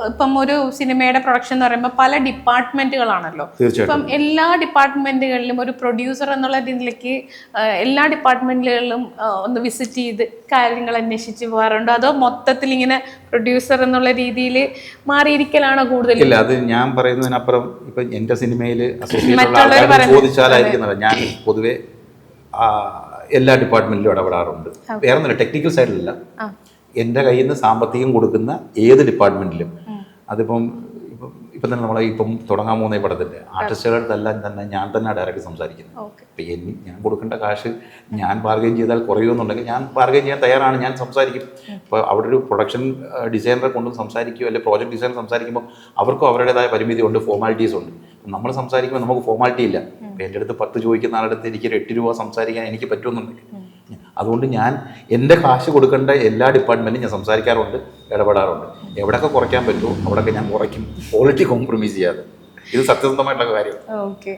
ഇപ്പം ഒരു സിനിമയുടെ പ്രൊഡക്ഷൻ എന്ന് പറയുമ്പോൾ പല ഡിപ്പാർട്ട്മെന്റുകളാണല്ലോ. ഇപ്പം എല്ലാ ഡിപ്പാർട്ട്മെന്റുകളിലും ഒരു പ്രൊഡ്യൂസർ എന്നുള്ള രീതിയിലേക്ക് എല്ലാ ഡിപ്പാർട്ട്മെന്റുകളിലും ഒന്ന് വിസിറ്റ് ചെയ്ത് കാര്യങ്ങൾ അന്വേഷിച്ച് പോകാറുണ്ടോ, അതോ മൊത്തത്തിൽ ഇങ്ങനെ പ്രൊഡ്യൂസർ എന്നുള്ള രീതിയിൽ മാറിയിരിക്കലാണോ കൂടുതൽ? ഇല്ല, അത് ഞാൻ പറയുന്നതിനപ്പുറം ഇപ്പൊ എന്റെ സിനിമയിൽ അസോസിയേറ്റ് ചോദിച്ചാലായിരിക്കുന്നത്. ഞാൻ പൊതുവെ എല്ലാ ഡിപ്പാർട്ട്മെന്റിലും ഇടപെടാറുണ്ട്. വേറെ ഒന്നുമില്ല, ടെക്നിക്കൽ സൈഡിലല്ല, എൻ്റെ കയ്യിൽ നിന്ന് സാമ്പത്തികം കൊടുക്കുന്ന ഏത് ഡിപ്പാർട്ട്മെന്റിലും. അതിപ്പം ഇപ്പം തന്നെ നമ്മളെ ഇപ്പം തുടങ്ങാൻ പോകുന്ന ഈ പടത്തിൻ്റെ ആർട്ടിസ്റ്റുകളുടെ അടുത്തെല്ലാം തന്നെ ഞാൻ തന്നെ ഡയറക്റ്റ് സംസാരിക്കുന്നത്. ഇപ്പം ഞാൻ കൊടുക്കേണ്ട കാശ് ഞാൻ ബാർഗെയിൻ ചെയ്താൽ കുറയുമെന്നുണ്ടെങ്കിൽ ഞാൻ ബാർഗെയിൻ ചെയ്യാൻ തയ്യാറാണ്, ഞാൻ സംസാരിക്കും. ഇപ്പോൾ അവിടെ ഒരു പ്രൊഡക്ഷൻ ഡിസൈനറെ കൊണ്ടും സംസാരിക്കുകയോ അല്ലെങ്കിൽ പ്രോജക്ട് ഡിസൈനർ സംസാരിക്കുമ്പോൾ അവർക്കും അവരുടേതായ പരിമിതി ഉണ്ട്, ഫോർമാലിറ്റീസ് ഉണ്ട്. നമ്മൾ സംസാരിക്കുമ്പോൾ നമുക്ക് ഫോർമാലിറ്റി ഇല്ല. ഇപ്പം എൻ്റെ അടുത്ത് 10 ചോദിക്കുന്ന ആളുടെ എനിക്ക് ഒരു 8 രൂപ സംസാരിക്കാൻ എനിക്ക് പറ്റുമെന്നുണ്ടെങ്കിൽ, അതുകൊണ്ട് ഞാൻ എൻ്റെ കാശ് കൊടുക്കേണ്ട എല്ലാ ഡിപ്പാർട്ട്മെൻറ്റിലും ഞാൻ സംസാരിക്കാറുണ്ട്, ഇടപെടാറുണ്ട്. എവിടെയൊക്കെ കുറയ്ക്കാൻ പറ്റുമോ അവിടെയൊക്കെ ഞാൻ കുറയ്ക്കും, ക്വാളിറ്റി കോംപ്രമൈസ് ചെയ്യാതെ. ഇത് സത്യസന്ധമായിട്ടുള്ള കാര്യം.